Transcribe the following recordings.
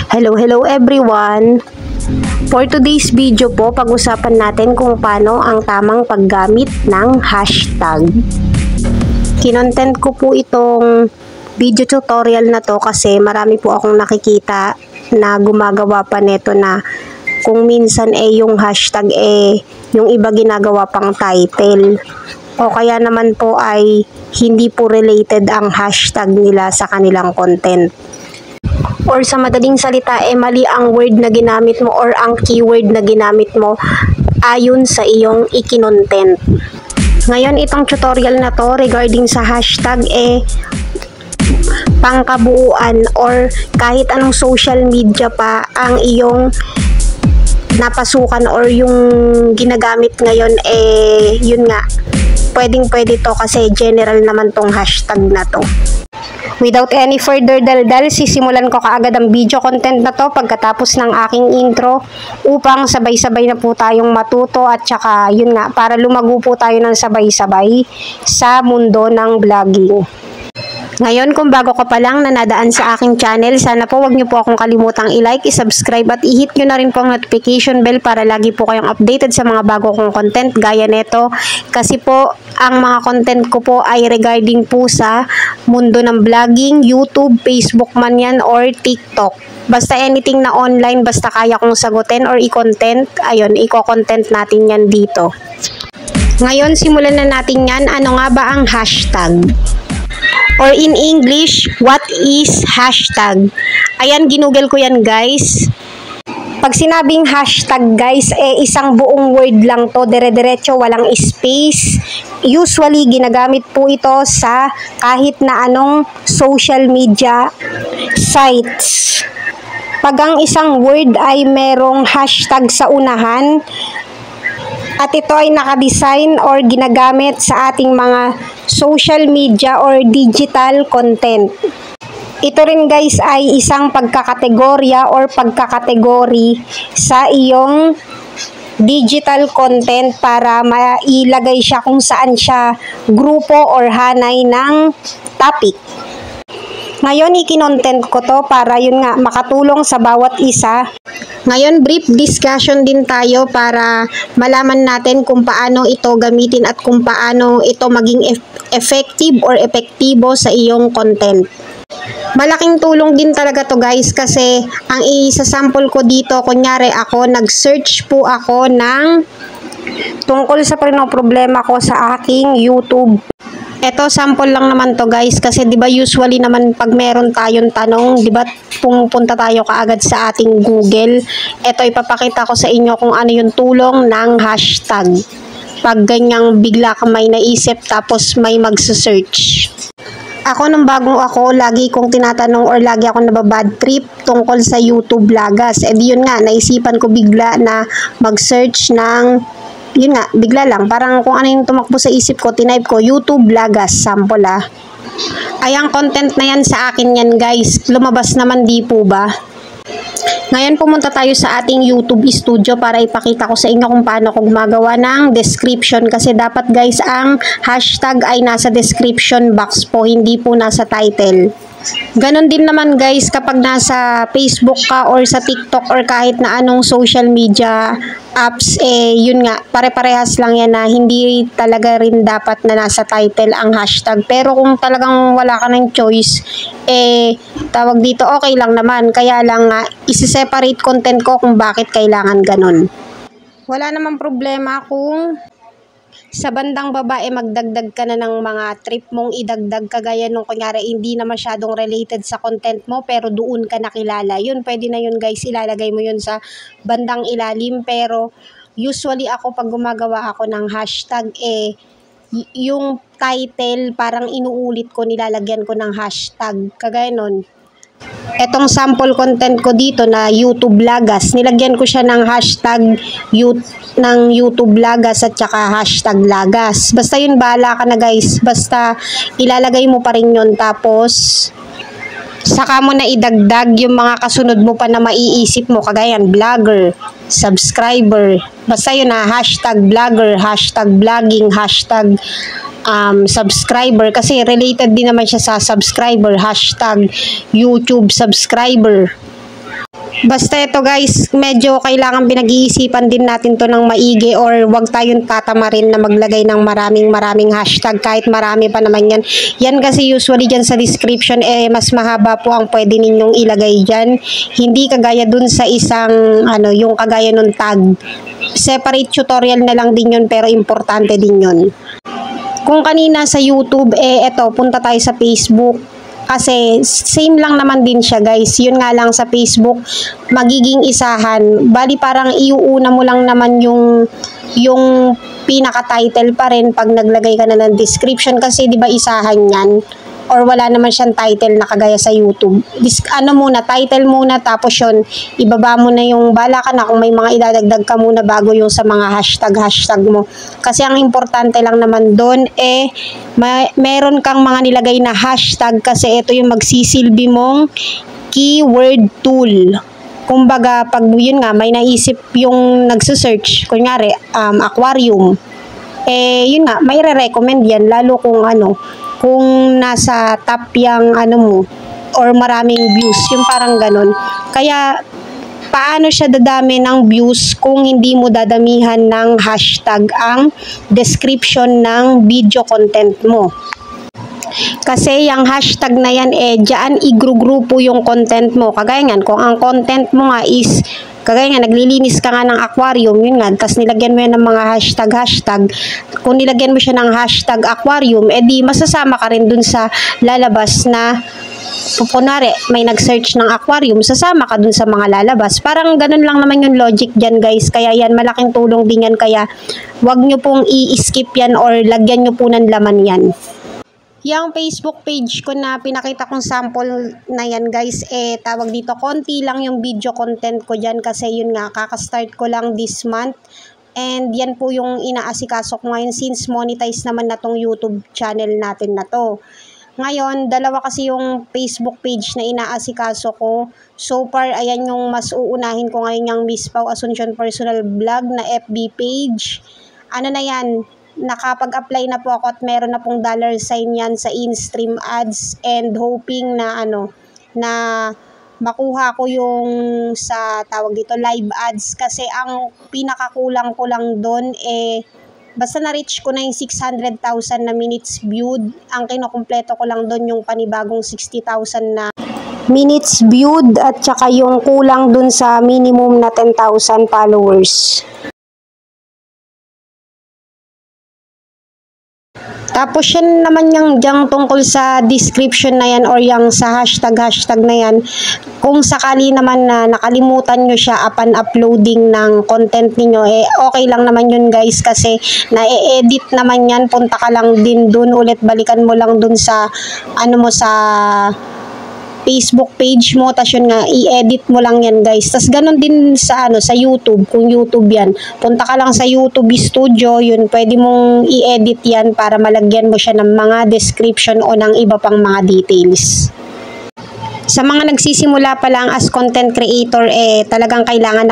Hello everyone! For today's video po, pag-usapan natin kung paano ang tamang paggamit ng hashtag. Kinontent ko po itong video tutorial na to kasi marami po akong nakikita na gumagawa pa neto na kung minsan yung hashtag yung iba ginagawa pang title. O kaya naman po ay hindi po related ang hashtag nila sa kanilang content. Or sa madaling salita, mali ang word na ginamit mo or ang keyword na ginamit mo ayon sa iyong ikinontent. Ngayon, itong tutorial na to regarding sa hashtag pangkabuuan or kahit anong social media pa ang iyong napasukan or yung ginagamit ngayon yun nga, pwede to kasi general naman tong hashtag na to. Without any further daldal, sisimulan ko kaagad ang video content na to pagkatapos ng aking intro upang sabay-sabay na po tayong matuto at saka yun nga, para lumago po tayo ng sabay-sabay sa mundo ng vlogging. Ngayon, kung bago ka pa lang na nadaan sa aking channel, sana po wag niyo po akong kalimutang i-like, i-subscribe at i-hit nyo na rin po ang notification bell para lagi po kayong updated sa mga bago kong content gaya neto. Kasi po, ang mga content ko po ay regarding po sa mundo ng vlogging, YouTube, Facebook man yan or TikTok. Basta anything na online, basta kaya kong sagutin or i-content, ayun, i-content natin yan dito. Ngayon, simulan na natin yan. Ano nga ba ang hashtag? Or in English, what is hashtag? Ayan, ginugol ko yan guys. Pag sinabing hashtag guys, isang buong word lang to, dire-diretso, walang space. Usually, ginagamit po ito sa kahit na anong social media sites. Pag ang isang word ay merong hashtag sa unahan, at ito ay nakadesign or ginagamit sa ating mga social media or digital content. Ito rin guys ay isang pagkakategorya or pagkakategory sa iyong digital content para mailagay siya kung saan siya grupo or hanay ng topic. Ngayon, ikinontent ko to para yun nga, makatulong sa bawat isa. Ngayon, brief discussion din tayo para malaman natin kung paano ito gamitin at kung paano ito maging effective or epektibo sa iyong content. Malaking tulong din talaga to guys kasi ang isasample ko dito, kunyari ako, nag-search po ako ng tungkol sa problema ko sa aking YouTube. Ito, sample lang naman to guys kasi 'di ba usually naman pag meron tayong tanong, 'di ba pumunta tayo kaagad sa ating Google. Ito, ipapakita ko sa inyo kung ano yung tulong ng hashtag. Pag ganyang bigla kang may naisip tapos may magse-search. Ako nung bagong ako, lagi kong tinatanong or lagi ako nababad trip tungkol sa YouTube vloggers. Di yun nga, naisipan ko bigla na mag-search ng yun nga, bigla lang. Parang kung ano yung tumakbo sa isip ko, tinype ko, YouTube vloggers, sample Ay, ang content na yan sa akin yan guys. Lumabas naman, di po ba? Ngayon, pumunta tayo sa ating YouTube studio para ipakita ko sa inyo kung paano ko gumagawa ng description. Kasi dapat guys, ang hashtag ay nasa description box po, hindi po nasa title. Ganon din naman guys kapag nasa Facebook ka or sa TikTok or kahit na anong social media apps, yun nga, pare-parehas lang yan na hindi talaga rin dapat na nasa title ang hashtag. Pero kung talagang wala ka ng choice, tawag dito, okay lang naman. Kaya lang nga, isi-separate content ko kung bakit kailangan ganon. Wala namang problema kung sa bandang baba magdagdag ka na ng mga trip mong idagdag kagaya nung kunyari hindi na masyadong related sa content mo pero doon ka nakilala. Yun, pwede na yun guys, ilalagay mo yun sa bandang ilalim. Pero usually ako pag gumagawa ako ng hashtag yung title parang inuulit ko, nilalagyan ko ng hashtag kagaya nun. Etong sample content ko dito na YouTube vloggers, nilagyan ko siya ng hashtag ng YouTube vloggers at saka hashtag vloggers. Basta yun, bahala ka na guys. Basta ilalagay mo pa rin yun. Tapos saka mo na idagdag yung mga kasunod mo pa na maiisip mo. Kagaya vlogger, subscriber. Basta yun hashtag vlogger, hashtag vlogging, hashtag subscriber, kasi related din naman siya sa subscriber, hashtag YouTube subscriber. Basta ito guys, medyo kailangan pinag-iisipan din natin to ng maigi or wag tayong tatamarin na maglagay ng maraming hashtag kahit marami pa naman yan. Yan kasi usually dyan sa description mas mahaba po ang pwede ninyong ilagay dyan. Hindi kagaya dun sa isang yung kagaya nung tag. Separate tutorial na lang din yun pero importante din yun. Kung kanina sa YouTube, eto, punta tayo sa Facebook. Kasi same lang naman din siya guys. Yun nga lang sa Facebook, magiging isahan. Bali parang iuuna mo lang naman yung pinaka-title pa rin pag naglagay ka na ng description. Kasi di ba isahan yan? Or wala naman siyang title na kagaya sa YouTube. Title muna tapos yun, ibaba mo na yung bala ka na kung may mga idadagdag ka muna bago yung sa mga hashtag mo. Kasi ang importante lang naman doon meron kang mga nilagay na hashtag kasi ito yung magsisilbi mong keyword tool. Kumbaga, pag yun nga, may naisip yung nagsusearch, kunyari, aquarium, yun nga, may re-recommend yan, lalo kung nasa top yung mo or maraming views, yung parang ganun. Kaya paano siya dadami ng views kung hindi mo dadamihan ng hashtag ang description ng video content mo? Kasi yung hashtag na yan diyan igru-grupo yung content mo. Kagaya nga, kung ang content mo nga is kagaya nga, naglilinis ka nga ng aquarium, yun nga, tapos nilagyan mo yan ng mga hashtag. Kung nilagyan mo siya ng hashtag aquarium, di masasama ka rin dun sa lalabas na, kunwari, may nag-search ng aquarium, sasama ka dun sa mga lalabas. Parang ganun lang naman yung logic dyan guys, kaya yan, malaking tulong din yan, kaya wag nyo pong i-skip yan or lagyan nyo po ng laman yan. Yung Facebook page ko na pinakita kong sample na yan guys, tawag dito, konti lang yung video content ko dyan kasi yun nga, kakastart ko lang this month. And yan po yung inaasikaso ko ngayon since monetize naman na tong YouTube channel natin na to. Ngayon, dalawa kasi yung Facebook page na inaasikaso ko. So far, ayan yung mas uunahin ko ngayon yung Miss Pau Asuncion Personal Vlog na FB page. Na yan? Nakapag-apply na po ako at meron na pong $sign yan sa in-stream ads and hoping na na makuha ko yung sa tawag dito live ads kasi ang pinakakulang ko lang doon basta na-reach ko na yung 600,000 na minutes viewed. Ang kinukumpleto ko lang doon yung panibagong 60,000 na minutes viewed at saka yung kulang doon sa minimum na 10,000 followers. Tapos yan naman yung diyang tungkol sa description na yan or yung sa hashtag na yan. Kung sakali naman na nakalimutan nyo siya upon uploading ng content niyo okay lang naman yun guys kasi na-edit naman yan. Punta ka lang din dun ulit, balikan mo lang dun sa sa Facebook page mo, tas yun nga, i-edit mo lang yan guys. Tas ganun din sa sa YouTube, kung YouTube yan. Punta ka lang sa YouTube Studio, yun, pwede mong i-edit yan para malagyan mo siya ng mga description o ng iba pang mga details. Sa mga nagsisimula pa lang as content creator, talagang kailangan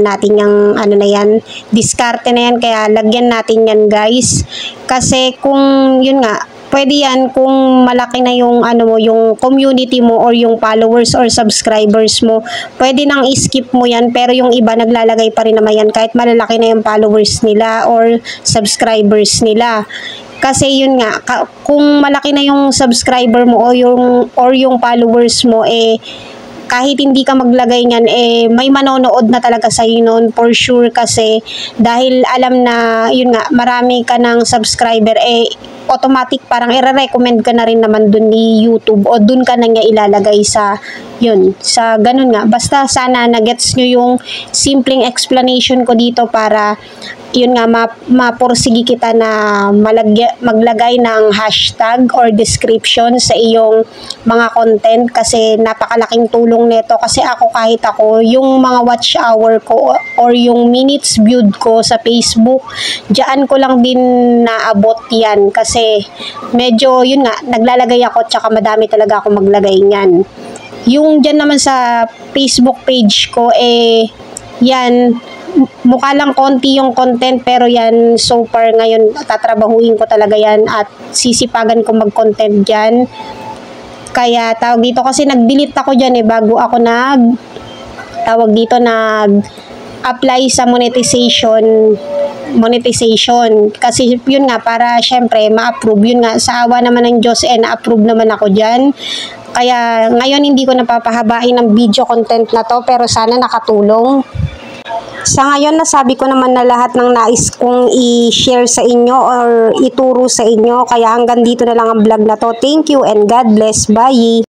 natin yung na yan, diskarte na yan, kaya lagyan natin yan guys. Kasi kung yun nga, pwede yan kung malaki na yung yung community mo or yung followers or subscribers mo. Pwede nang i-skip mo yan pero yung iba naglalagay pa rin naman yan kahit malalaki na yung followers nila or subscribers nila. Kasi yun nga, kung malaki na yung subscriber mo or yung followers mo kahit hindi ka maglagay niyan may manonood na talaga sa iyo noon for sure kasi dahil alam na yun nga marami ka ng subscriber automatic parang i-recommend ka na rin naman dun ni YouTube o dun ka na niya ilalagay sa ganun nga. Basta sana na-gets nyo yung simpleng explanation ko dito para yun nga mapursigi kita na maglagay ng hashtag or description sa iyong mga content kasi napakalaking tulong nito kasi kahit ako yung mga watch hour ko or yung minutes viewed ko sa Facebook diyan ko lang din naabot yan kasi medyo yun nga naglalagay ako tsaka madami talaga ako maglagay niyan. Yung dyan naman sa Facebook page ko yan mukha lang konti yung content pero yan so far ngayon tatrabahuin ko talaga yan at sisipagan ko mag-content dyan. Kaya tawag dito kasi nag-delete ako dyan bago ako tawag dito, nag-apply sa monetization kasi yun nga, para syempre ma-approve, yun nga, sa awa naman ng Diyos na-approve naman ako dyan. Kaya ngayon hindi ko napapahabain ng video content na to, pero sana nakatulong. Sa ngayon, nasabi ko naman na lahat ng nais kong i-share sa inyo or ituro sa inyo, kaya hanggang dito na lang ang vlog na to. Thank you and God bless. Bye!